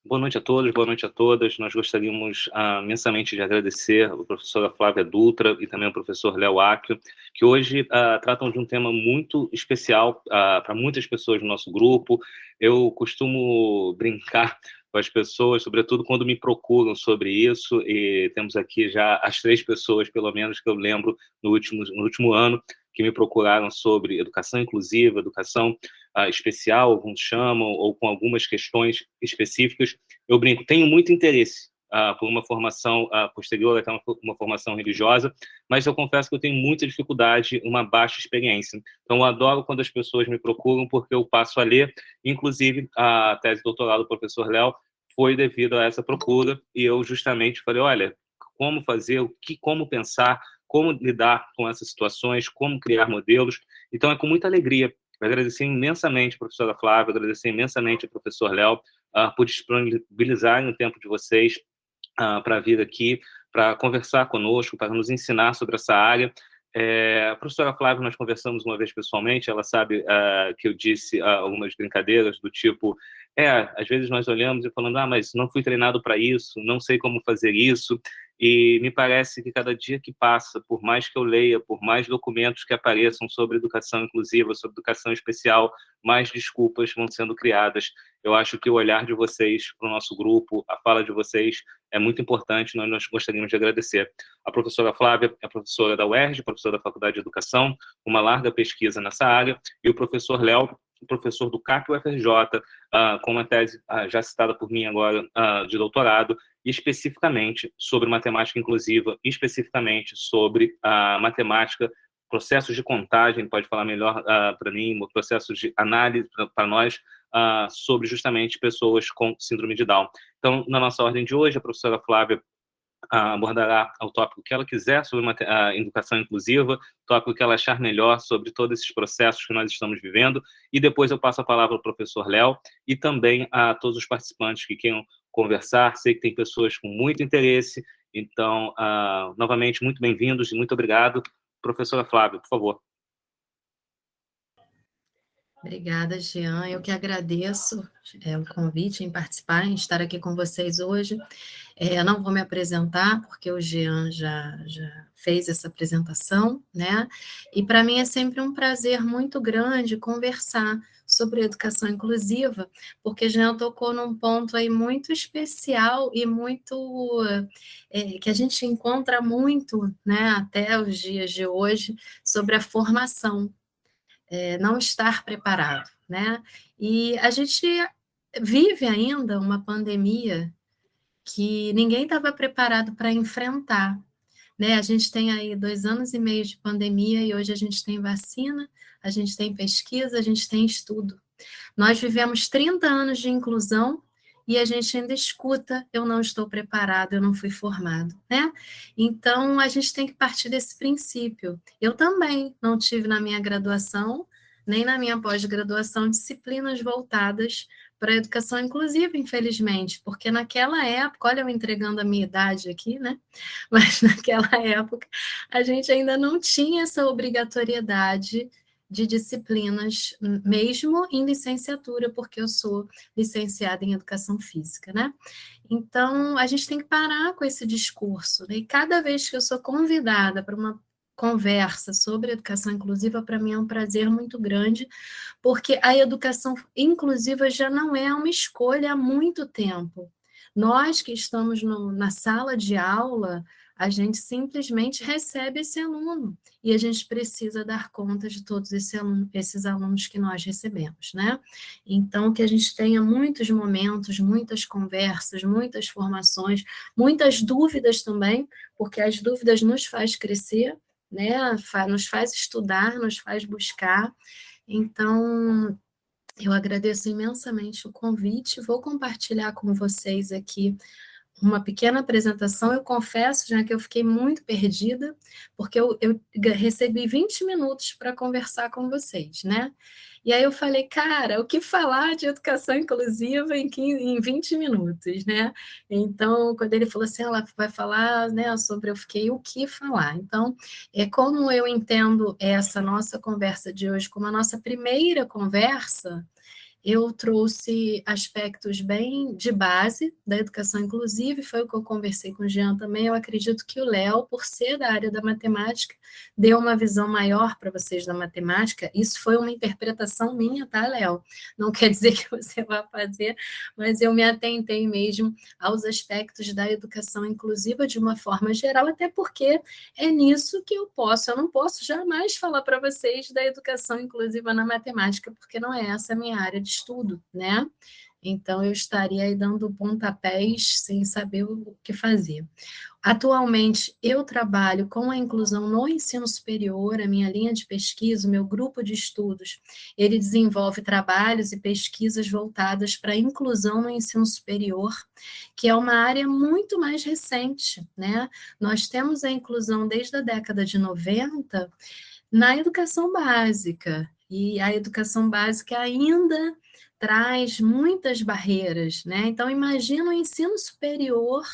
Boa noite a todos, boa noite a todas. Nós gostaríamos imensamente de agradecer a professora Flávia Dutra e também o professor Léo Acchio, que hoje tratam de um tema muito especial para muitas pessoas do nosso grupo. Eu costumo brincar com as pessoas, sobretudo quando me procuram sobre isso, e temos aqui já as 3 pessoas, pelo menos, que eu lembro no último ano, que me procuraram sobre educação inclusiva, educação especial, alguns chamam, ou com algumas questões específicas. Eu brinco, tenho muito interesse por uma formação posterior, até uma formação religiosa, mas eu confesso que eu tenho muita dificuldade, uma baixa experiência. Então, eu adoro quando as pessoas me procuram, porque eu passo a ler, inclusive a tese de doutorado do professor Léo foi devido a essa procura, e eu justamente falei, olha, como fazer, como pensar, como lidar com essas situações, como criar modelos. Então, é com muita alegria. Eu agradecer imensamente a professora Flávia, agradecer imensamente ao professor Léo por disponibilizarem o tempo de vocês para vir aqui, para conversar conosco, para nos ensinar sobre essa área. A professora Flávia, nós conversamos uma vez pessoalmente, ela sabe que eu disse algumas brincadeiras do tipo, às vezes nós olhamos e falamos, mas não fui treinado para isso, não sei como fazer isso, e me parece que cada dia que passa, por mais que eu leia, por mais documentos que apareçam sobre educação inclusiva, sobre educação especial, mais desculpas vão sendo criadas. Eu acho que o olhar de vocês para o nosso grupo, a fala de vocês é muito importante, nós gostaríamos de agradecer. A professora Flávia é professora da UERJ, professora da Faculdade de Educação, uma larga pesquisa nessa área, e o professor Léo, professor do CAP UFRJ, com uma tese já citada por mim agora, de doutorado, especificamente sobre matemática inclusiva, especificamente sobre matemática, processos de contagem, pode falar melhor para mim, processos de análise para nós, sobre justamente pessoas com síndrome de Down. Então, na nossa ordem de hoje, a professora Flávia abordará o tópico que ela quiser sobre educação inclusiva, tópico que ela achar melhor sobre todos esses processos que nós estamos vivendo, e depois eu passo a palavra ao professor Léo e também a todos os participantes que queiram conversar. Sei que tem pessoas com muito interesse, então, novamente, muito bem-vindos e muito obrigado. Professora Flávia, por favor. Obrigada, Jean. Eu que agradeço o convite em participar, em estar aqui com vocês hoje. Eu não vou me apresentar, porque o Jean já fez essa apresentação, né? E para mim é sempre um prazer muito grande conversar sobre educação inclusiva, porque Jean tocou num ponto aí muito especial e muito que a gente encontra muito, né, até os dias de hoje, sobre a formação. Não estar preparado, né? E a gente vive ainda uma pandemia que ninguém estava preparado para enfrentar, né? A gente tem aí 2 anos e meio de pandemia e hoje a gente tem vacina, a gente tem pesquisa, a gente tem estudo. Nós vivemos 30 anos de inclusão e a gente ainda escuta, eu não estou preparado, eu não fui formado, né? Então, a gente tem que partir desse princípio. Eu também não tive na minha graduação, nem na minha pós-graduação, disciplinas voltadas para a educação inclusiva, infelizmente, porque naquela época, olha eu entregando a minha idade aqui, né? Mas naquela época a gente ainda não tinha essa obrigatoriedade de disciplinas, mesmo em licenciatura, porque eu sou licenciada em Educação Física, né? Então, a gente tem que parar com esse discurso, né? E cada vez que eu sou convidada para uma conversa sobre educação inclusiva, para mim é um prazer muito grande, porque a educação inclusiva já não é uma escolha há muito tempo. Nós que estamos na sala de aula, a gente simplesmente recebe esse aluno e a gente precisa dar conta de todos esses alunos que nós recebemos, né? Então, que a gente tenha muitos momentos, muitas conversas, muitas formações, muitas dúvidas também, porque as dúvidas nos faz crescer, né? Nos faz estudar, nos faz buscar. Então, eu agradeço imensamente o convite, vou compartilhar com vocês aqui uma pequena apresentação. Eu confesso, já que eu fiquei muito perdida, porque eu recebi 20 minutos para conversar com vocês, né? E aí eu falei, cara, o que falar de educação inclusiva em 20 minutos, né? Então, quando ele falou assim, ela vai falar, né, sobre, eu fiquei, o que falar? Então, como eu entendo essa nossa conversa de hoje como a nossa primeira conversa, eu trouxe aspectos bem de base da educação inclusiva, e foi o que eu conversei com o Jean também. Eu acredito que o Léo, por ser da área da matemática, deu uma visão maior para vocês da matemática. Isso foi uma interpretação minha, tá, Léo? Não quer dizer que você vai fazer, mas eu me atentei mesmo aos aspectos da educação inclusiva de uma forma geral, até porque é nisso que eu não posso jamais falar para vocês da educação inclusiva na matemática, porque não é essa a minha área de estudo, né? Então, eu estaria aí dando pontapés sem saber o que fazer. Atualmente, eu trabalho com a inclusão no ensino superior, a minha linha de pesquisa, o meu grupo de estudos, ele desenvolve trabalhos e pesquisas voltadas para a inclusão no ensino superior, que é uma área muito mais recente, né? Nós temos a inclusão desde a década de 90 na educação básica, e a educação básica ainda traz muitas barreiras, né? Então, imagina o ensino superior,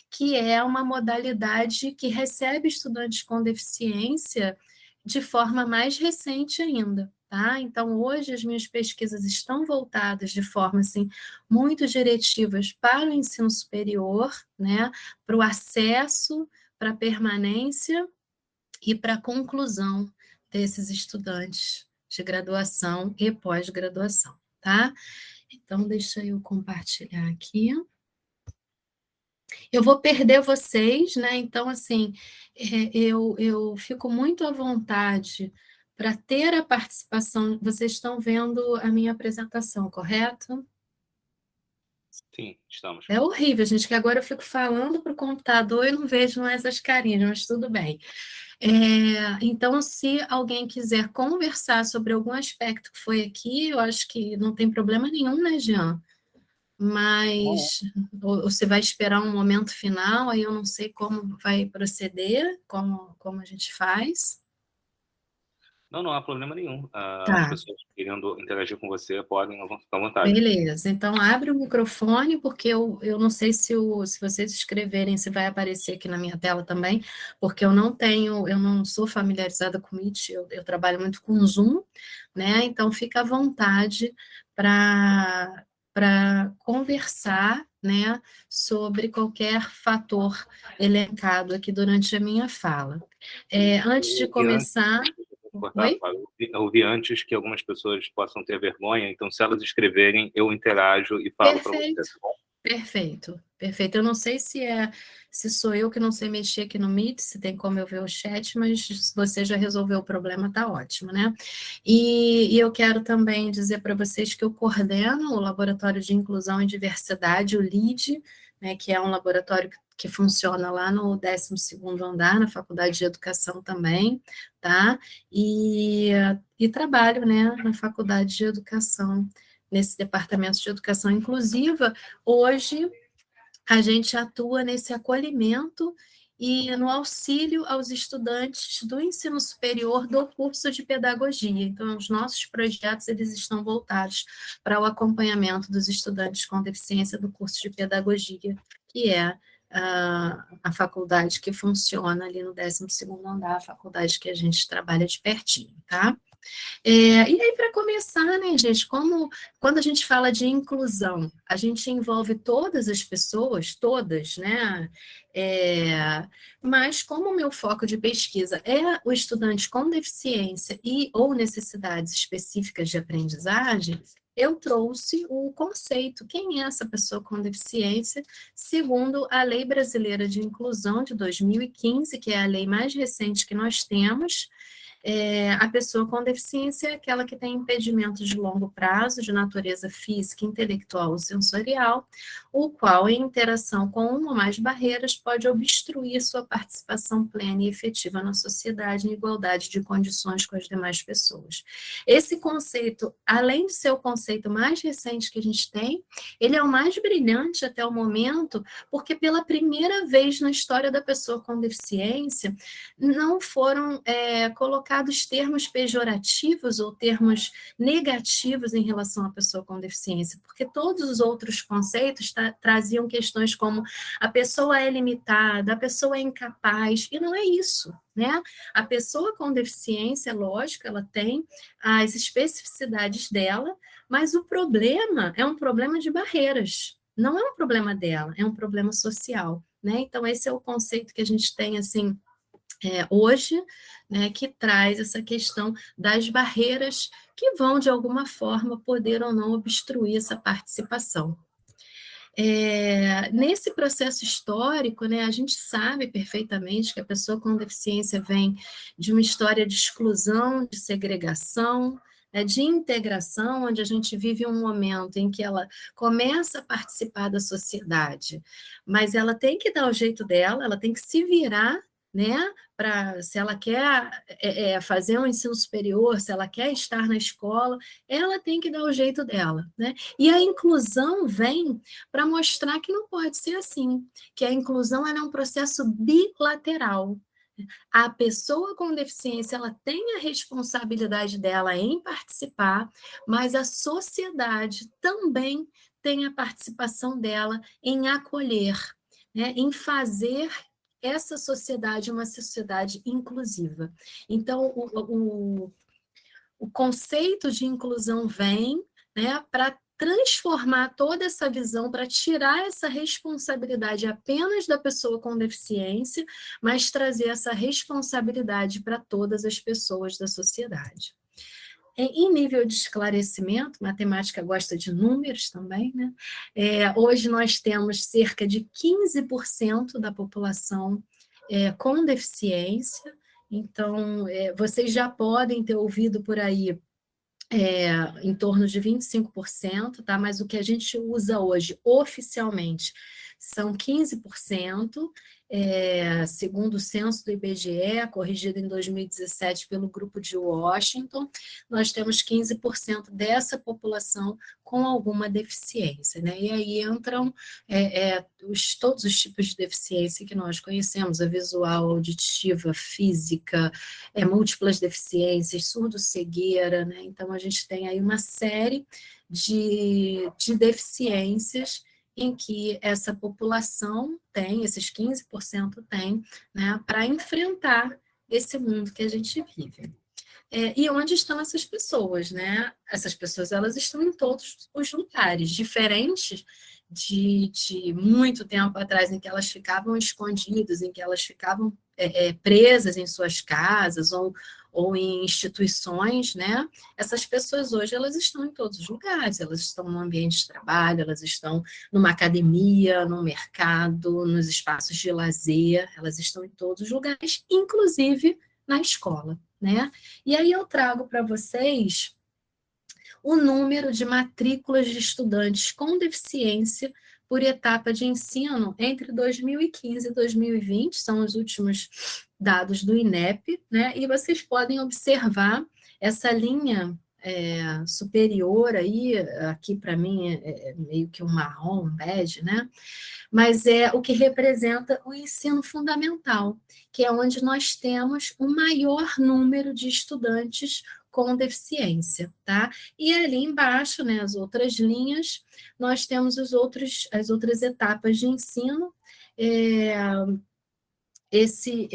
que é uma modalidade que recebe estudantes com deficiência de forma mais recente ainda. Tá? Então, hoje as minhas pesquisas estão voltadas de forma assim, muito diretivas para o ensino superior, né? Para o acesso, para a permanência e para a conclusão desses estudantes de graduação e pós-graduação, tá? Então, deixa eu compartilhar aqui. Eu vou perder vocês, né? Então, assim, eu fico muito à vontade para ter a participação. Vocês estão vendo a minha apresentação, correto? Sim, estamos. É horrível, gente, que agora eu fico falando para o computador e não vejo mais as carinhas, mas tudo bem. Então, se alguém quiser conversar sobre algum aspecto que foi aqui, eu acho que não tem problema nenhum, né, Jean? Mas ou você vai esperar um momento final, aí eu não sei como vai proceder, como a gente faz. Não, não há problema nenhum. As Tá, pessoas querendo interagir com você podem ficar à vontade. beleza. Então, abre o microfone, porque eu não sei se vocês escreverem, se vai aparecer aqui na minha tela também, porque eu não sou familiarizada com Meet, eu trabalho muito com Zoom, né? Então, fica à vontade para conversar, né, sobre qualquer fator elencado aqui durante a minha fala. Antes de E antes, começar. cortar, Oi? Flávio, eu ouvi antes que algumas pessoas possam ter vergonha, então se elas escreverem, eu interajo e falo para você, tá Perfeito. bom? Perfeito, perfeito. Eu não sei se sou eu que não sei mexer aqui no Meet, se tem como eu ver o chat, mas se você já resolveu o problema, tá ótimo, né? E eu quero também dizer para vocês que eu coordeno o Laboratório de Inclusão e Diversidade, o LID, né, que é um laboratório que funciona lá no 12º andar, na Faculdade de Educação também, tá? E trabalho, né, na Faculdade de Educação, nesse departamento de educação inclusiva. Hoje, a gente atua nesse acolhimento e no auxílio aos estudantes do ensino superior do curso de pedagogia. Então, os nossos projetos, eles estão voltados para o acompanhamento dos estudantes com deficiência do curso de pedagogia, que é a faculdade que funciona ali no 12º andar, a faculdade que a gente trabalha de pertinho, tá? E aí, para começar, né, gente, quando a gente fala de inclusão, a gente envolve todas as pessoas, todas, né? Mas como o meu foco de pesquisa é o estudante com deficiência e ou necessidades específicas de aprendizagem, eu trouxe o conceito, quem é essa pessoa com deficiência, segundo a Lei Brasileira de Inclusão de 2015, que é a lei mais recente que nós temos. A pessoa com deficiência é aquela que tem impedimento de longo prazo, de natureza física, intelectual ou sensorial, o qual, em interação com uma ou mais barreiras, pode obstruir sua participação plena e efetiva na sociedade em igualdade de condições com as demais pessoas. Esse conceito, além de ser o conceito mais recente que a gente tem, ele é o mais brilhante até o momento, porque pela primeira vez na história da pessoa com deficiência, não foram colocados termos pejorativos ou termos negativos em relação à pessoa com deficiência, porque todos os outros conceitos traziam questões como a pessoa é limitada, a pessoa é incapaz, e não é isso, né? A pessoa com deficiência, lógico, ela tem as especificidades dela, Mas o problema é um problema de barreiras, não é um problema dela, é um problema social, né? Então, esse é o conceito que a gente tem, assim, hoje, né, que traz essa questão das barreiras que vão, de alguma forma, poder ou não obstruir essa participação. Nesse processo histórico, né, a gente sabe perfeitamente que a pessoa com deficiência vem de uma história de exclusão, de segregação, né, de integração, onde a gente vive um momento em que ela começa a participar da sociedade, mas ela tem que dar o jeito dela, ela tem que se virar, né, se ela quer fazer um ensino superior, se ela quer estar na escola, ela tem que dar o jeito dela, né? E a inclusão vem para mostrar que não pode ser assim, que a inclusão é um processo bilateral. A pessoa com deficiência ela tem a responsabilidade dela em participar, mas a sociedade também tem a participação dela em acolher, né, em fazer essa sociedade uma sociedade inclusiva. Então, o conceito de inclusão vem, né, para transformar toda essa visão, para tirar essa responsabilidade apenas da pessoa com deficiência, mas trazer essa responsabilidade para todas as pessoas da sociedade. Em nível de esclarecimento, matemática gosta de números também, né? Hoje nós temos cerca de 15% da população com deficiência, então vocês já podem ter ouvido por aí em torno de 25%, tá? Mas o que a gente usa hoje oficialmente são 15%, segundo o censo do IBGE, corrigido em 2017 pelo Grupo de Washington, nós temos 15% dessa população com alguma deficiência, né? E aí entram todos os tipos de deficiência que nós conhecemos, a visual, auditiva, física, múltiplas deficiências, surdo-cegueira, né? Então, a gente tem aí uma série de deficiências em que essa população tem, esses 15% tem, né, para enfrentar esse mundo que a gente vive. E onde estão essas pessoas, né? Essas pessoas, elas estão em todos os lugares, diferentes de muito tempo atrás, em que elas ficavam escondidas, em que elas ficavam presas em suas casas ou em instituições, né? Essas pessoas hoje, elas estão em todos os lugares, elas estão no ambiente de trabalho, elas estão numa academia, no mercado, nos espaços de lazer, elas estão em todos os lugares, inclusive na escola, né? E aí eu trago para vocês o número de matrículas de estudantes com deficiência por etapa de ensino entre 2015 e 2020, são os últimos dados do INEP, né? E vocês podem observar essa linha superior aí, aqui para mim é meio que um marrom, um bege, né? Mas é o que representa o ensino fundamental, que é onde nós temos o maior número de estudantes com deficiência, tá? E ali embaixo, né, as outras linhas, nós temos as outras etapas de ensino. Esse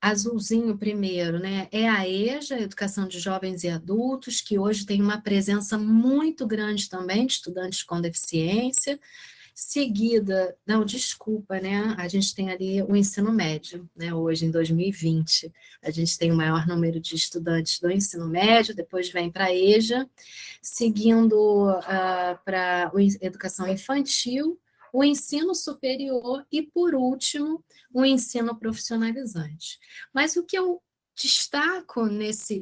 azulzinho primeiro, né, é a EJA, Educação de Jovens e Adultos, que hoje tem uma presença muito grande também de estudantes com deficiência. Seguida, não, desculpa, né? A gente tem ali o ensino médio, né? Hoje, em 2020, a gente tem o maior número de estudantes do ensino médio, depois vem para a EJA, seguindo para a educação infantil, o ensino superior e, por último, o ensino profissionalizante. Mas o que eu destaco nessa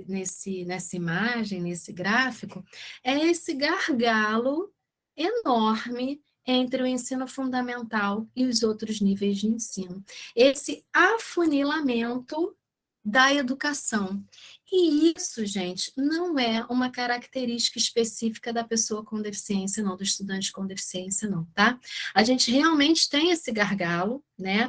imagem, nesse gráfico, é esse gargalo enorme entre o ensino fundamental e os outros níveis de ensino. Esse afunilamento da educação. E isso, gente, não é uma característica específica da pessoa com deficiência, não, do estudante com deficiência, não, tá? A gente realmente tem esse gargalo, né,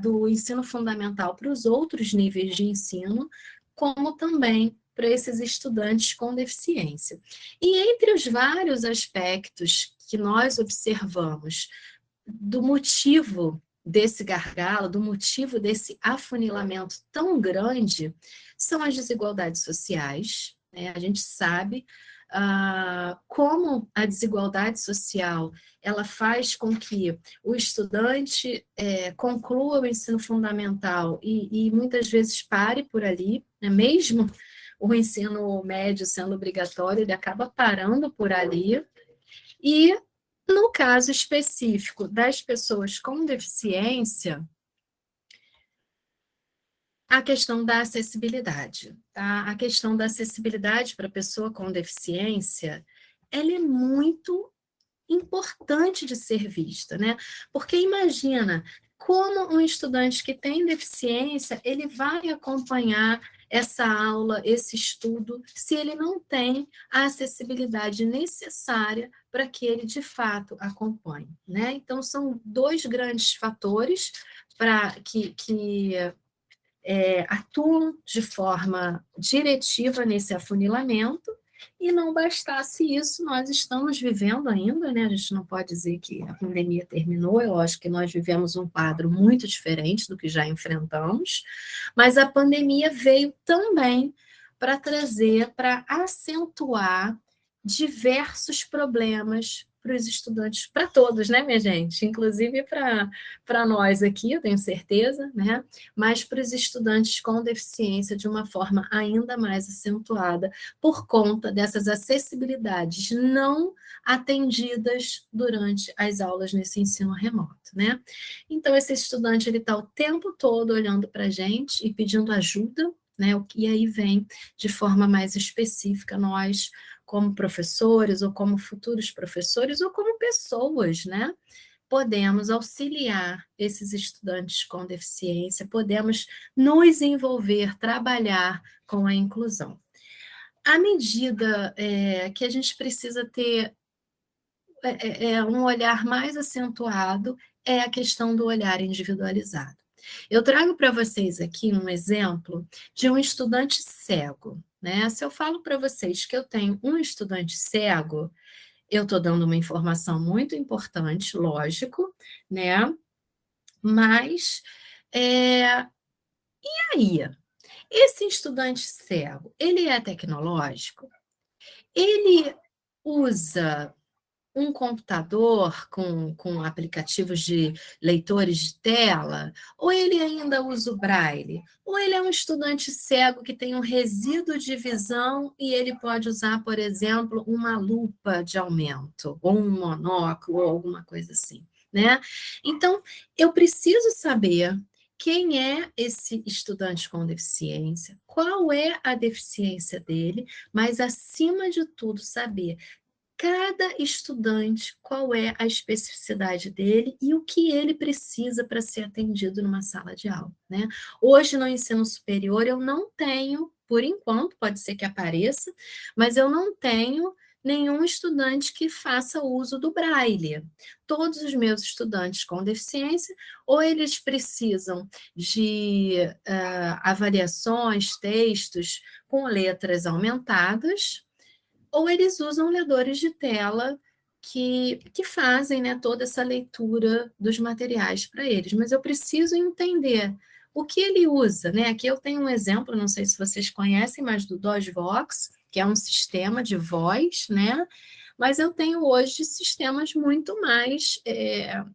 do ensino fundamental para os outros níveis de ensino, como também para esses estudantes com deficiência. E entre os vários aspectos que nós observamos do motivo desse gargalo, do motivo desse afunilamento tão grande, são as desigualdades sociais, né? A gente sabe como a desigualdade social ela faz com que o estudante conclua o ensino fundamental e muitas vezes pare por ali, né? Mesmo o ensino médio sendo obrigatório, ele acaba parando por ali. E, no caso específico das pessoas com deficiência, a questão da acessibilidade, tá? A questão da acessibilidade para a pessoa com deficiência, ela é muito importante de ser vista, né? Porque imagina como um estudante que tem deficiência, ele vai acompanhar essa aula, esse estudo, se ele não tem a acessibilidade necessária para que ele, de fato, acompanhe, né? Então, são dois grandes fatores para que atuam de forma diretiva nesse afunilamento, e não bastasse isso, nós estamos vivendo ainda, né? A gente não pode dizer que a pandemia terminou, eu acho que nós vivemos um quadro muito diferente do que já enfrentamos, mas a pandemia veio também para trazer, para acentuar diversos problemas para os estudantes, para todos, né, minha gente? Inclusive para nós aqui, eu tenho certeza, né? Mas para os estudantes com deficiência de uma forma ainda mais acentuada, por conta dessas acessibilidades não atendidas durante as aulas nesse ensino remoto, né? Então, esse estudante ele está o tempo todo olhando para a gente e pedindo ajuda, né? E aí vem de forma mais específica nós, como professores, ou como futuros professores, ou como pessoas, né? Podemos auxiliar esses estudantes com deficiência, podemos nos envolver, trabalhar com a inclusão. À medida que a gente precisa ter um olhar mais acentuado, é a questão do olhar individualizado. Eu trago para vocês aqui um exemplo de um estudante cego, né? Se eu falo para vocês que eu tenho um estudante cego, eu estou dando uma informação muito importante, lógico, né? Mas, e aí? Esse estudante cego, ele é tecnológico? Ele usa um computador com aplicativos de leitores de tela? Ou ele ainda usa o braille? Ou ele é um estudante cego que tem um resíduo de visão e ele pode usar, por exemplo, uma lupa de aumento, ou um monóculo, ou alguma coisa assim, né? Então, eu preciso saber quem é esse estudante com deficiência, qual é a deficiência dele, mas, acima de tudo, saber cada estudante, qual é a especificidade dele e o que ele precisa para ser atendido numa sala de aula, né? Hoje, no ensino superior, eu não tenho, por enquanto, pode ser que apareça, mas eu não tenho nenhum estudante que faça uso do braille. Todos os meus estudantes com deficiência, ou eles precisam de avaliações, textos com letras aumentadas, ou eles usam ledores de tela que fazem, né, toda essa leitura dos materiais para eles. Mas eu preciso entender o que ele usa, né? Aqui eu tenho um exemplo, não sei se vocês conhecem, mas do DOSVox, que é um sistema de voz, né? Mas eu tenho hoje sistemas muito mais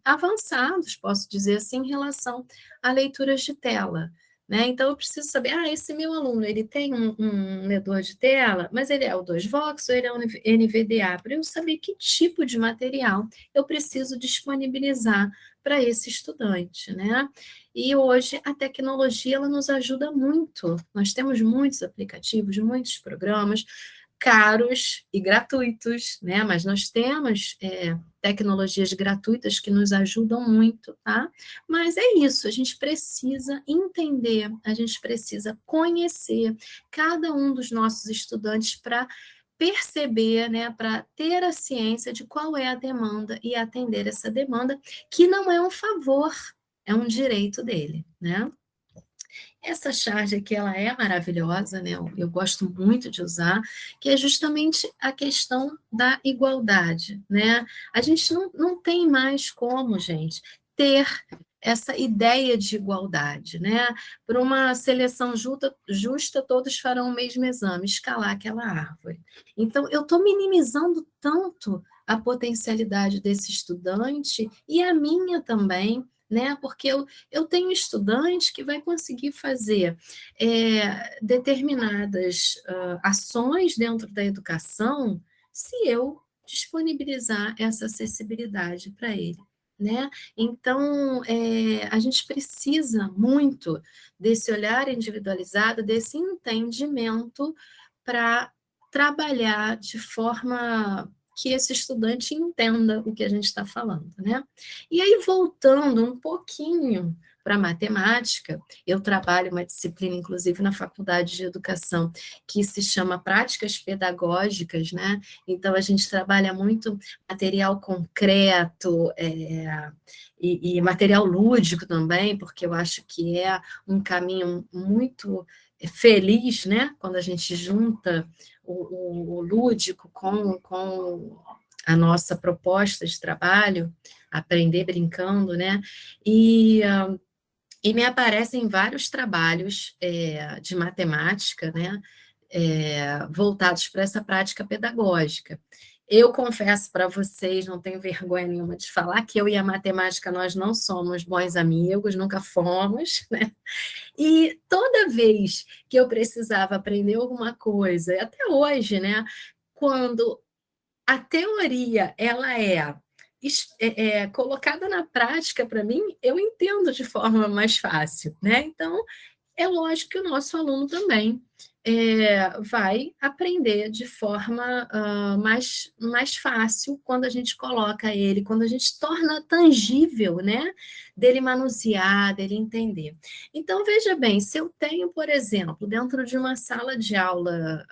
avançados, posso dizer assim, em relação a leituras de tela, né? Então, eu preciso saber, esse meu aluno, ele tem um leitor de tela, mas ele é o 2Vox ou ele é o NVDA, para eu saber que tipo de material eu preciso disponibilizar para esse estudante, né? E hoje a tecnologia, ela nos ajuda muito. Nós temos muitos aplicativos, muitos programas, caros e gratuitos, né? Mas nós temos tecnologias gratuitas que nos ajudam muito, tá? Mas é isso, a gente precisa entender, a gente precisa conhecer cada um dos nossos estudantes para perceber, né, para ter a ciência de qual é a demanda e atender essa demanda, que não é um favor, é um direito dele, né? Essa charge aqui, ela é maravilhosa, né? Eu gosto muito de usar, que é justamente a questão da igualdade, né? A gente não tem mais como, gente, ter essa ideia de igualdade, né? Por uma seleção justa, todos farão o mesmo exame, escalar aquela árvore. Então, eu estou minimizando tanto a potencialidade desse estudante e a minha também, né? Porque eu tenho estudante que vai conseguir fazer determinadas ações dentro da educação se eu disponibilizar essa acessibilidade para ele, né? Então, a gente precisa muito desse olhar individualizado, desse entendimento para trabalhar de forma que esse estudante entenda o que a gente está falando, né? E aí, voltando um pouquinho para a matemática, eu trabalho uma disciplina, inclusive, na Faculdade de Educação, que se chama Práticas Pedagógicas, né? Então, a gente trabalha muito material concreto, e material lúdico também, porque eu acho que é um caminho muito feliz, né? Quando a gente junta o lúdico com a nossa proposta de trabalho, aprender brincando, né? E me aparecem vários trabalhos de matemática, né? Voltados para essa prática pedagógica. Eu confesso para vocês, não tenho vergonha nenhuma de falar, que eu e a matemática nós não somos bons amigos, nunca fomos, né? E toda vez que eu precisava aprender alguma coisa, até hoje, né? Quando a teoria ela colocada na prática para mim, eu entendo de forma mais fácil, né? Então, é lógico que o nosso aluno também vai aprender de forma mais fácil quando a gente coloca ele, quando a gente torna tangível, né? Dele manusear, dele entender. Então, veja bem, se eu tenho, por exemplo, dentro de uma sala de aula,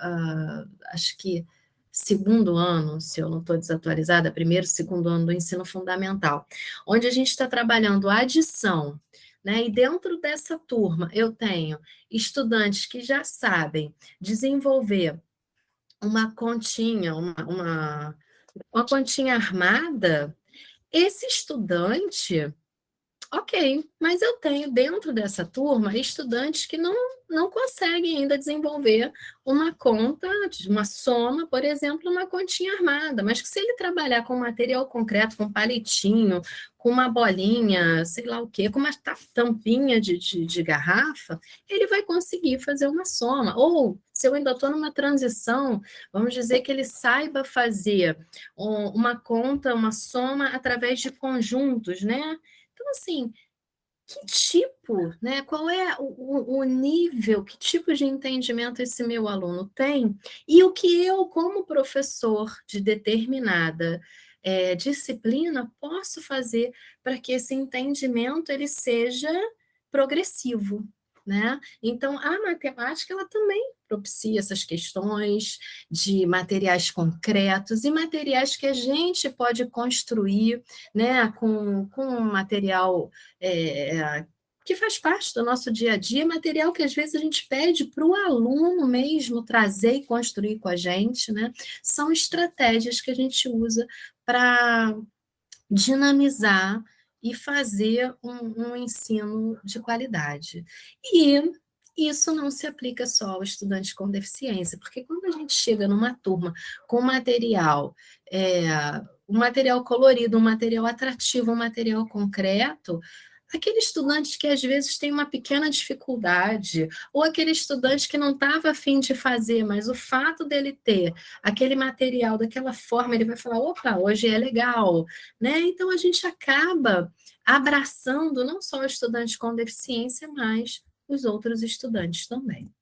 acho que segundo ano, se eu não estou desatualizada, primeiro, segundo ano do ensino fundamental, onde a gente está trabalhando a adição, né? E dentro dessa turma eu tenho estudantes que já sabem desenvolver uma continha, uma continha armada. Esse estudante, ok, mas eu tenho dentro dessa turma estudantes que não conseguem ainda desenvolver uma conta, uma soma, por exemplo, uma continha armada, mas que se ele trabalhar com material concreto, com palitinho, com uma bolinha, sei lá o quê, com uma tampinha de garrafa, ele vai conseguir fazer uma soma. Ou, se eu ainda estou numa transição, vamos dizer que ele saiba fazer uma conta, uma soma através de conjuntos, né? Então, assim, que tipo, né? Qual é o nível, que tipo de entendimento esse meu aluno tem? E o que eu, como professor de determinada disciplina, posso fazer para que esse entendimento ele seja progressivo, né? Então, a matemática, ela também propicia essas questões de materiais concretos e materiais que a gente pode construir, né, com material que faz parte do nosso dia a dia, material que às vezes a gente pede para o aluno mesmo trazer e construir com a gente, né? São estratégias que a gente usa para dinamizar e fazer um ensino de qualidade. E isso não se aplica só ao estudante com deficiência, porque quando a gente chega numa turma com material, um material colorido, um material atrativo, um material concreto, aquele estudante que às vezes tem uma pequena dificuldade, ou aquele estudante que não estava afim de fazer, mas o fato dele ter aquele material daquela forma, ele vai falar, opa, hoje é legal, né? Então a gente acaba abraçando não só o estudante com deficiência, mas os outros estudantes também.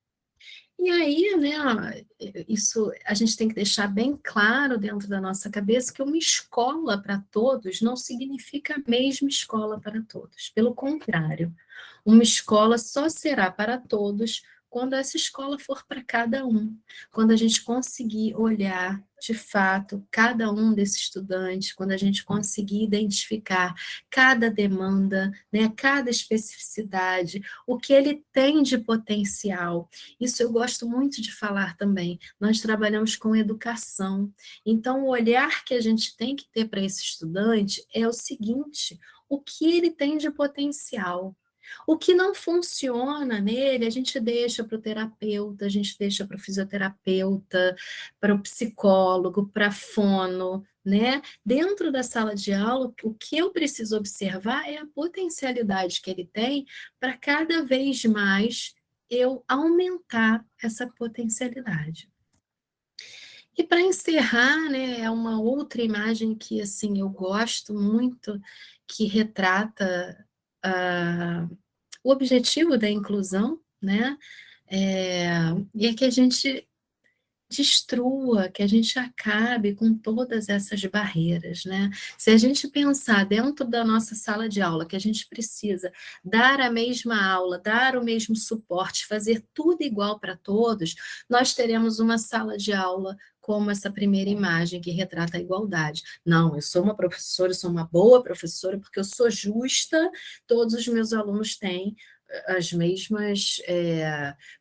E aí, né, isso a gente tem que deixar bem claro dentro da nossa cabeça que uma escola para todos não significa a mesma escola para todos. Pelo contrário, uma escola só será para todos quando essa escola for para cada um, quando a gente conseguir olhar de fato cada um desses estudantes, quando a gente conseguir identificar cada demanda, né, cada especificidade, o que ele tem de potencial. Isso eu gosto muito de falar também. Nós trabalhamos com educação, então o olhar que a gente tem que ter para esse estudante é o seguinte: o que ele tem de potencial. O que não funciona nele, a gente deixa para o terapeuta, a gente deixa para o fisioterapeuta, para o psicólogo, para a fono, né? Dentro da sala de aula, o que eu preciso observar é a potencialidade que ele tem para cada vez mais eu aumentar essa potencialidade. E para encerrar, né, é uma outra imagem que assim eu gosto muito, que retrata o objetivo da inclusão, né? E é que a gente destrua, que a gente acabe com todas essas barreiras, né? Se a gente pensar dentro da nossa sala de aula que a gente precisa dar a mesma aula, dar o mesmo suporte, fazer tudo igual para todos, nós teremos uma sala de aula como essa primeira imagem que retrata a igualdade. Não, eu sou uma professora, eu sou uma boa professora porque eu sou justa, todos os meus alunos têm as mesmas,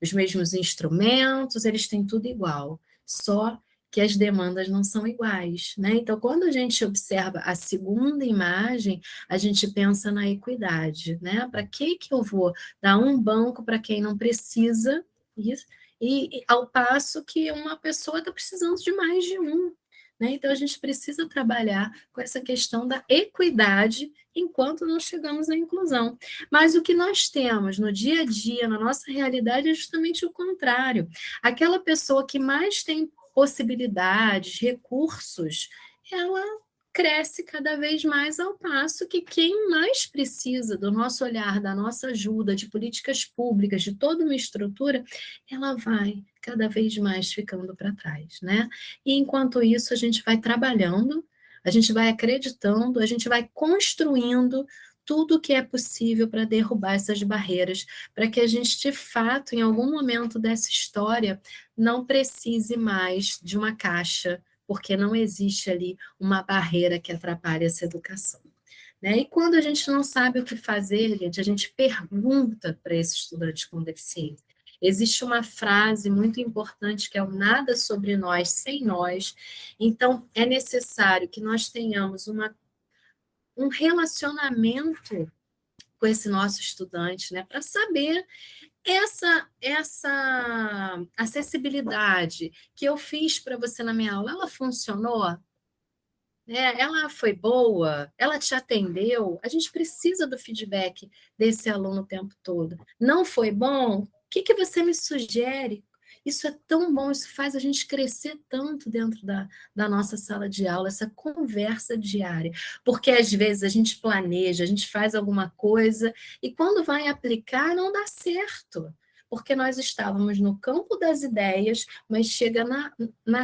os mesmos instrumentos, eles têm tudo igual, só que as demandas não são iguais, né? Então, quando a gente observa a segunda imagem, a gente pensa na equidade, né? Para que eu vou dar um banco para quem não precisa, isso, e ao passo que uma pessoa está precisando de mais de um, né? Então, a gente precisa trabalhar com essa questão da equidade enquanto não chegamos à inclusão. Mas o que nós temos no dia a dia, na nossa realidade, é justamente o contrário. Aquela pessoa que mais tem possibilidades, recursos, ela cresce cada vez mais ao passo que quem mais precisa do nosso olhar, da nossa ajuda, de políticas públicas, de toda uma estrutura, ela vai cada vez mais ficando para trás, né? E enquanto isso, a gente vai trabalhando, a gente vai acreditando, a gente vai construindo tudo o que é possível para derrubar essas barreiras, para que a gente, de fato, em algum momento dessa história, não precise mais de uma caixa, porque não existe ali uma barreira que atrapalhe essa educação. Né? E quando a gente não sabe o que fazer, gente, a gente pergunta para esse estudante com deficiência. Existe uma frase muito importante que é o nada sobre nós sem nós. Então, é necessário que nós tenhamos um relacionamento com esse nosso estudante, né, para saber essa acessibilidade que eu fiz para você na minha aula, ela funcionou? Ela foi boa? Ela te atendeu? A gente precisa do feedback desse aluno o tempo todo. Não foi bom? O que você me sugere? Isso é tão bom, isso faz a gente crescer tanto dentro da nossa sala de aula, essa conversa diária. Porque às vezes a gente planeja, a gente faz alguma coisa e quando vai aplicar não dá certo. Porque nós estávamos no campo das ideias, mas chega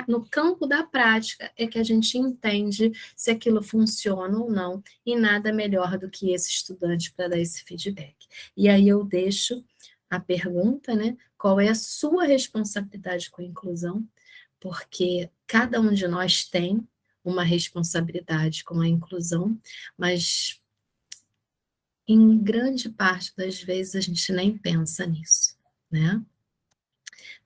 no campo da prática é que a gente entende se aquilo funciona ou não, e nada melhor do que esse estudante para dar esse feedback. E aí eu deixo a pergunta, né? Qual é a sua responsabilidade com a inclusão? Porque cada um de nós tem uma responsabilidade com a inclusão, mas em grande parte das vezes a gente nem pensa nisso, né?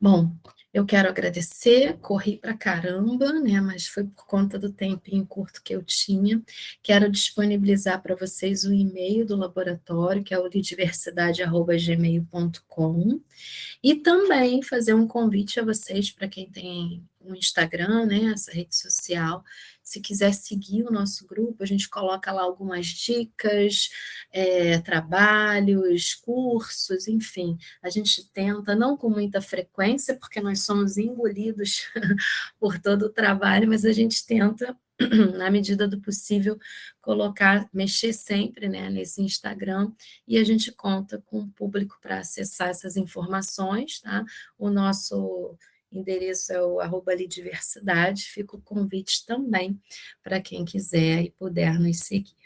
Bom, eu quero agradecer, corri para caramba, né, mas foi por conta do tempinho curto que eu tinha. Quero disponibilizar para vocês o e-mail do laboratório, que é o lidiversidade@gmail.com, e também fazer um convite a vocês, para quem tem um Instagram, né, essa rede social, se quiser seguir o nosso grupo, a gente coloca lá algumas dicas, trabalhos, cursos, enfim. A gente tenta, não com muita frequência, porque nós somos engolidos por todo o trabalho, mas a gente tenta, na medida do possível, mexer sempre, né, nesse Instagram, e a gente conta com o público para acessar essas informações, tá? O nosso endereço é o @lidiversidade, fica o convite também para quem quiser e puder nos seguir.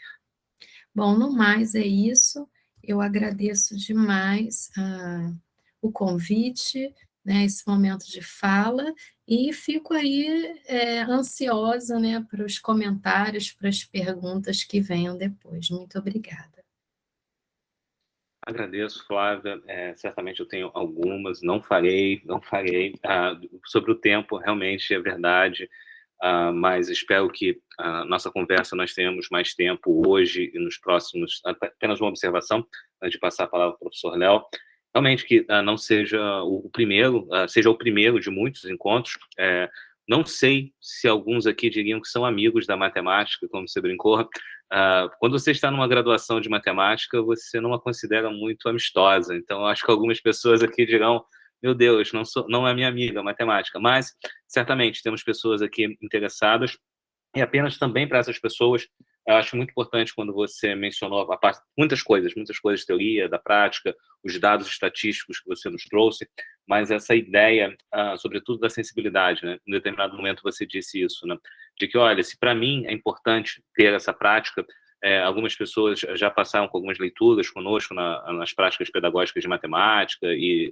Bom, no mais é isso, eu agradeço demais o convite, né, esse momento de fala, e fico aí ansiosa, né, para os comentários, para as perguntas que venham depois. Muito obrigada. Agradeço, Flávia. Certamente eu tenho algumas, não farei. Sobre o tempo, realmente é verdade. mas espero que a nossa conversa nós tenhamos mais tempo hoje e nos próximos, apenas uma observação, antes de passar a palavra para o professor Léo, realmente que não seja o primeiro, seja o primeiro de muitos encontros. Não sei se alguns aqui diriam que são amigos da matemática, como você brincou. Quando você está numa graduação de matemática, você não a considera muito amistosa. Então, acho que algumas pessoas aqui dirão: meu Deus, não é minha amiga matemática. Mas, certamente, temos pessoas aqui interessadas. E apenas também para essas pessoas, eu acho muito importante quando você mencionou a parte, muitas coisas de teoria, da prática, os dados estatísticos que você nos trouxe, mas essa ideia, sobretudo da sensibilidade, né? Em determinado momento você disse isso, né? De que, olha, se para mim é importante ter essa prática, algumas pessoas já passaram com algumas leituras conosco nas práticas pedagógicas de matemática e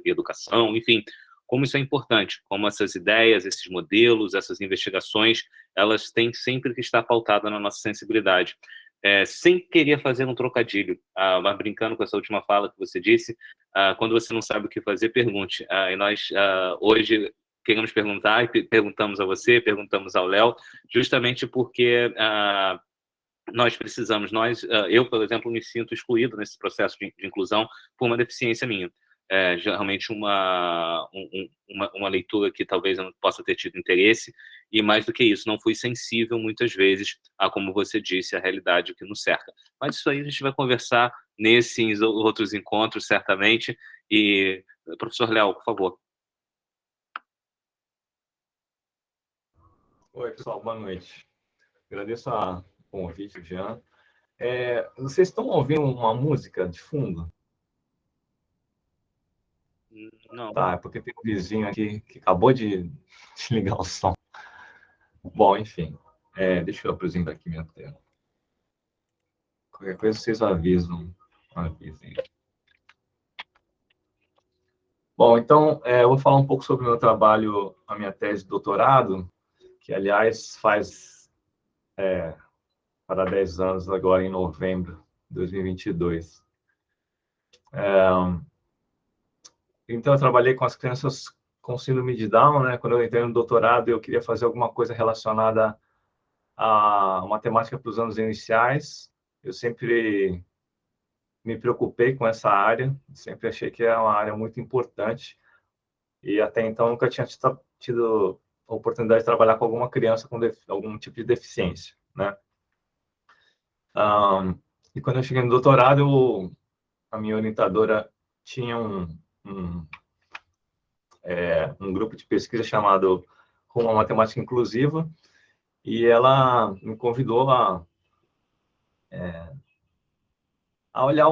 educação, enfim, como isso é importante, como essas ideias, esses modelos, essas investigações, elas têm sempre que estar pautadas na nossa sensibilidade. Sem querer fazer um trocadilho, mas brincando com essa última fala que você disse, quando você não sabe o que fazer, pergunte. E nós, hoje, queremos perguntar, e perguntamos a você, perguntamos ao Léo, justamente porque nós precisamos, eu, por exemplo, me sinto excluído nesse processo de inclusão por uma deficiência minha. Geralmente uma leitura que talvez eu não possa ter tido interesse, e mais do que isso, não fui sensível muitas vezes a, como você disse, a realidade que nos cerca. Mas isso aí a gente vai conversar nesses outros encontros, certamente. E, professor Léo, por favor. Oi, pessoal, boa noite. Agradeço o convite, Jean. Vocês estão ouvindo uma música de fundo? Não. Tá, é porque tem um vizinho aqui que acabou de ligar o som. Bom, enfim, deixa eu apresentar aqui minha tela. Qualquer coisa vocês avisem. Bom, então, eu vou falar um pouco sobre o meu trabalho, a minha tese de doutorado, que, aliás, faz para 10 anos, agora em novembro de 2022. Então, eu trabalhei com as crianças com síndrome de Down, né? Quando eu entrei no doutorado, eu queria fazer alguma coisa relacionada à matemática para os anos iniciais. Eu sempre me preocupei com essa área, sempre achei que é uma área muito importante, e até então nunca tinha tido a oportunidade de trabalhar com alguma criança com algum tipo de deficiência, né? E quando eu cheguei no doutorado, a minha orientadora tinha um grupo de pesquisa chamado Rumo à Matemática Inclusiva, e ela me convidou a olhar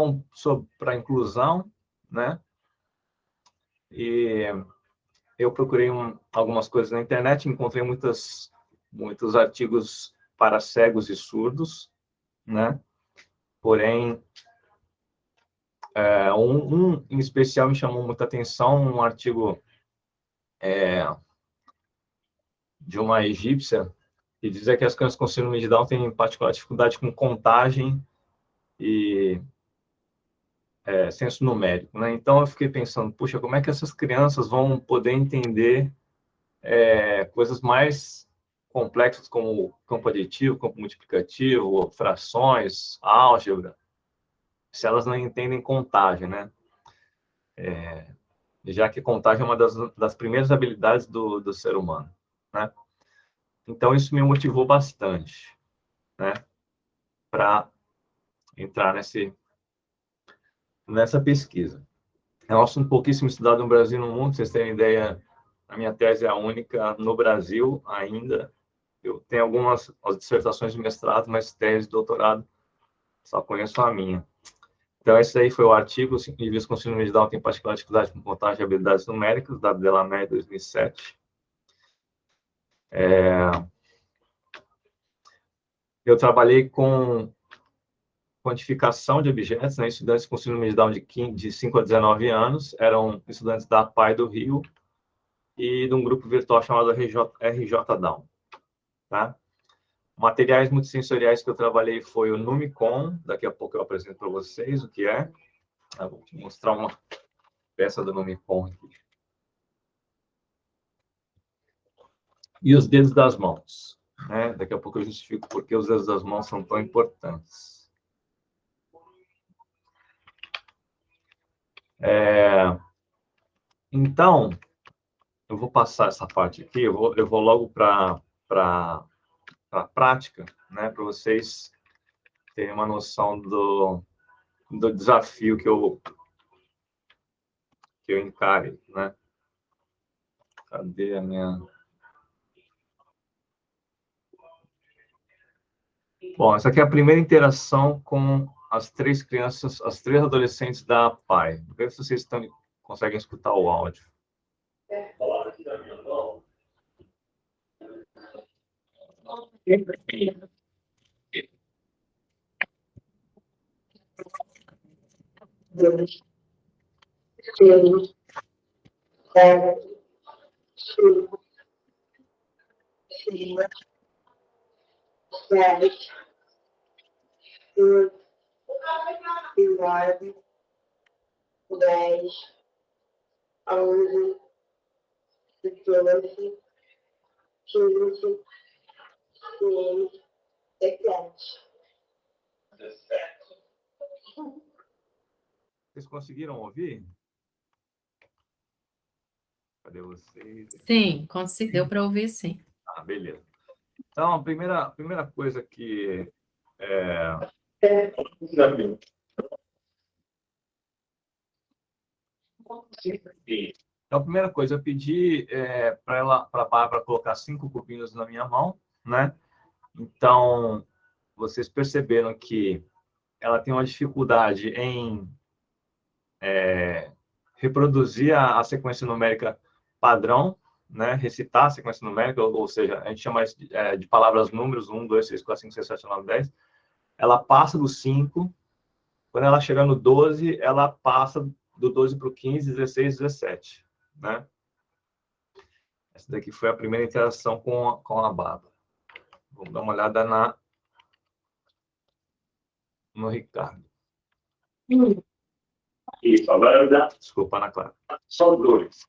para a inclusão, né? E eu procurei algumas coisas na internet, encontrei muitos artigos para cegos e surdos, né? Porém, um em especial me chamou muita atenção, um artigo de uma egípcia, que dizia que as crianças com síndrome de Down têm, em particular, dificuldade com contagem e senso numérico, né? Então, eu fiquei pensando, puxa, como é que essas crianças vão poder entender coisas mais complexas como campo aditivo, campo multiplicativo, frações, álgebra, se elas não entendem contagem, né? Já que contagem é uma das primeiras habilidades do ser humano, né? Então, isso me motivou bastante, né? Para entrar nessa pesquisa. É um assunto pouquíssimo estudado no Brasil e no mundo, vocês terem ideia, a minha tese é a única no Brasil ainda. Eu tenho algumas dissertações de mestrado, mas tese de doutorado só conheço a minha. Então, esse aí foi o artigo, Indivíduos com síndrome de Down têm particular dificuldade com contagem e habilidades numéricas, da Delamere, 2007. Eu trabalhei com quantificação de objetos, né? Estudantes com síndrome de Down de 5 a 19 anos, eram estudantes da PAI do Rio e de um grupo virtual chamado RJ Down. Tá? Materiais multissensoriais que eu trabalhei foi o Numicon, daqui a pouco eu apresento para vocês o que é. Vou te mostrar uma peça do Numicon aqui. E os dedos das mãos, né? Daqui a pouco eu justifico por que os dedos das mãos são tão importantes. Então, eu vou passar essa parte aqui, eu vou logo para a prática, né? Para vocês terem uma noção do desafio que eu encare, né? Cadê a minha... Bom, essa aqui é a primeira interação com as 3 crianças, as 3 adolescentes da PAI. Não sei se vocês conseguem escutar o áudio. Vocês conseguiram ouvir? Cadê vocês? Sim, deu para ouvir, sim. Ah, beleza. Então, a primeira coisa que... Então, a primeira coisa, eu pedi para a Bárbara colocar 5 cubinhos na minha mão, né? Então, vocês perceberam que ela tem uma dificuldade em reproduzir a sequência numérica padrão, né? Recitar a sequência numérica, ou seja, a gente chama isso de palavras números, 1, 2, 3, 4, 5, 6, 7, 9, 10. Ela passa do 5, quando ela chegar no 12, ela passa do 12 para o 15, 16, 17, né? Essa daqui foi a primeira interação com a Bárbara. Vamos dar uma olhada no Ricardo. Isso, agora desculpa, Ana Clara. Só 2.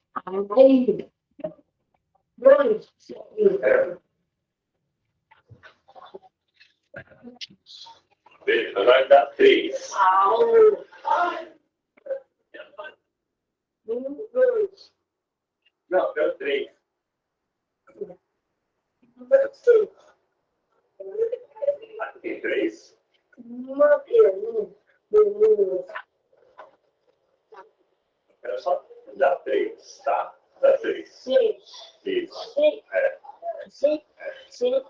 Agora dá 3. 2. Não, deu 3. Aqui 3. Era só dar 3, tá? Dá 3. 6. Isso. 6. 6.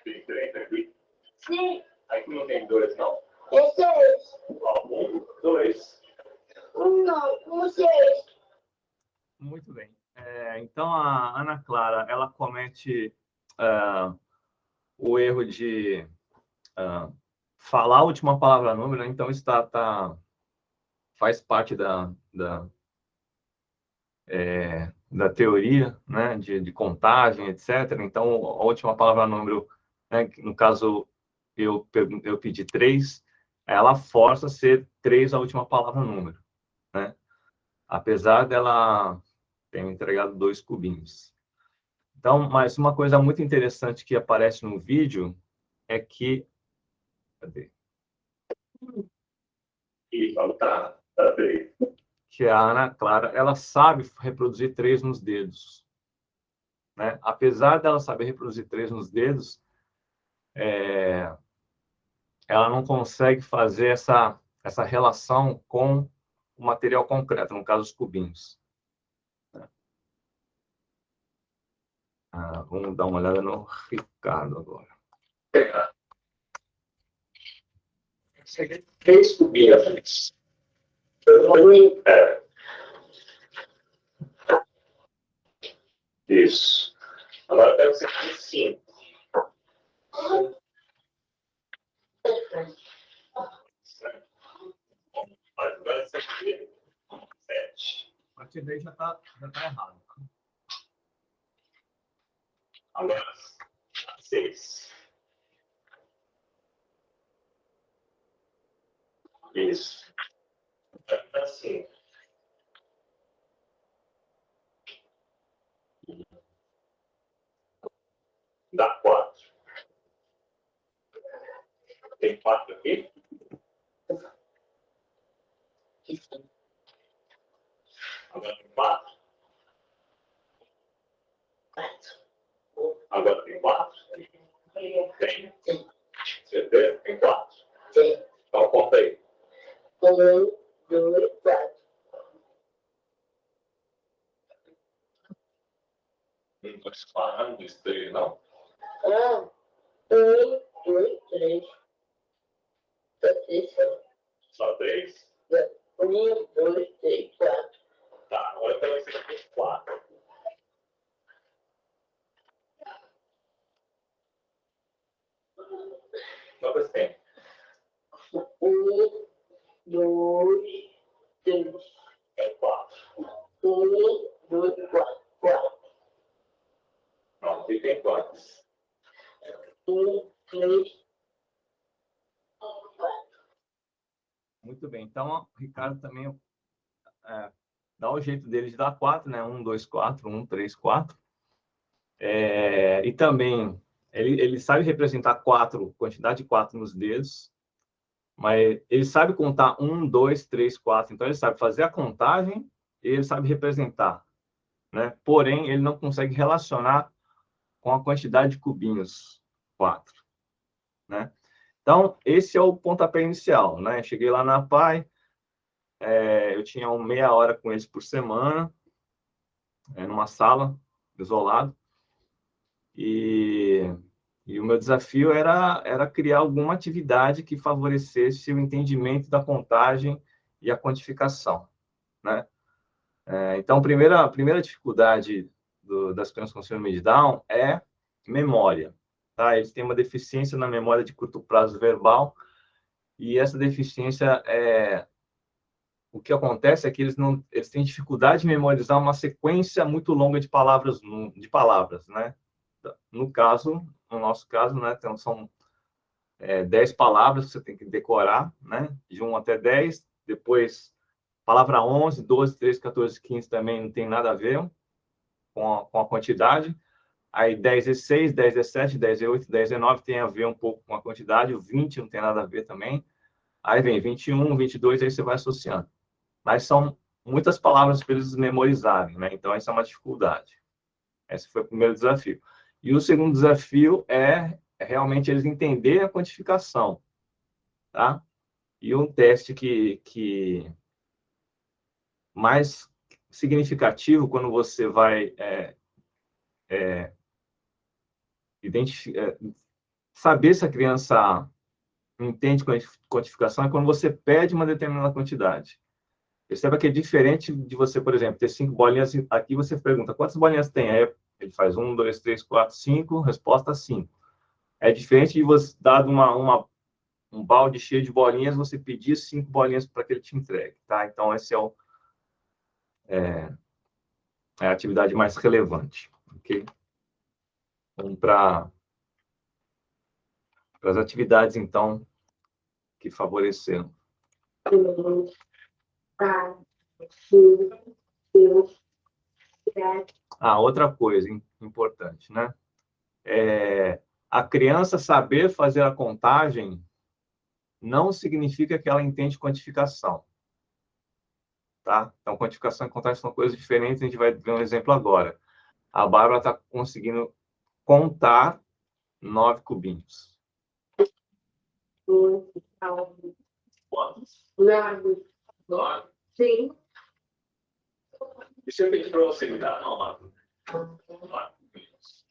Tem 3 aqui? Sim. Aqui não tem 2, não? É 6. 1, 2. 1, 6. Muito bem. Então, a Ana Clara, ela comete o erro de falar a última palavra número, né? Então, isso faz parte da teoria, né? de contagem, etc. Então, a última palavra número, né? No caso, eu pedi 3, ela força a ser 3 a última palavra número, né? Apesar dela ter entregado 2 cubinhos. Então, mas uma coisa muito interessante que aparece no vídeo é que... Cadê? Que a Ana Clara, ela sabe reproduzir 3 nos dedos, né? Apesar dela saber reproduzir 3 nos dedos, ela não consegue fazer essa relação com o material concreto, no caso, os cubinhos. Vamos dar uma olhada no Ricardo agora. 3 cubinhos. Isso. Agora deve ser 5. Agora você 7. A partir daí já tá errado. Agora 6. Isso. dá 5. Dá 4. Tem 4 aqui? Agora tem 4. Agora tem 4? Tem. Certeza? Tem 4? Sim. Então conta aí. 1, 2, 4. 1, 2, 4. 1, 2, 3, não? Não. 1, 2, 3. Só 3? 1, 2, 3, 4. Tá, agora tem esse aqui 4. Quantas tem? 1, 2, 3. É 4. 1, 2, 4. 4. Pronto, aqui tem 4. 1, 3, 4. Muito bem, então o Ricardo também dá o jeito dele de dar 4, né? 1, 2, 4, 1, 3, 4. E também ele sabe representar 4, quantidade de 4 nos dedos, mas ele sabe contar 1, 2, 3, 4. Então ele sabe fazer a contagem e ele sabe representar, né? Porém, ele não consegue relacionar com a quantidade de cubinhos 4, né? Então, esse é o pontapé inicial, né? Cheguei lá na PAI, eu tinha meia hora com eles por semana, numa sala, isolado, e o meu desafio era criar alguma atividade que favorecesse o entendimento da contagem e a quantificação, né? Então, a primeira dificuldade das crianças com síndrome de Down é memória, tá? Eles têm uma deficiência na memória de curto prazo verbal, e essa deficiência o que acontece é que eles têm dificuldade de memorizar uma sequência muito longa de palavras, né? No nosso caso, né? Então, são 10 palavras que você tem que decorar, né? De 1 até 10. Depois, palavra 11, 12, 13, 14, 15 também não tem nada a ver com a quantidade. Aí 10 é 6, 10 é 7, 10 é 8, 10 é 9 tem a ver um pouco com a quantidade. O 20 não tem nada a ver também. Aí vem 21, 22, aí você vai associando. Mas são muitas palavras para eles memorizarem, né? Então, essa é uma dificuldade. Esse foi o primeiro desafio. E o segundo desafio é realmente eles entenderem a quantificação, tá? E um teste que mais significativo quando você vai saber se a criança entende quantificação é quando você pede uma determinada quantidade. Perceba que é diferente de você, por exemplo, ter 5 bolinhas aqui, você pergunta quantas bolinhas tem? Aí ele faz 1, 2, 3, 4, 5, resposta 5. É diferente de você, dado um balde cheio de bolinhas, você pedir 5 bolinhas para que ele te entregue, tá? Então, esse é a atividade mais relevante, ok? Vamos para as atividades, então, que favoreceram. Outra coisa importante, né? A criança saber fazer a contagem não significa que ela entende quantificação, tá? Então, quantificação e contagem são coisas diferentes, a gente vai ver um exemplo agora. A Bárbara está conseguindo contar 9 cubinhos. Quantos? 9. 9? Sim. E se eu pedir para você me dar 9? 9 cubinhos.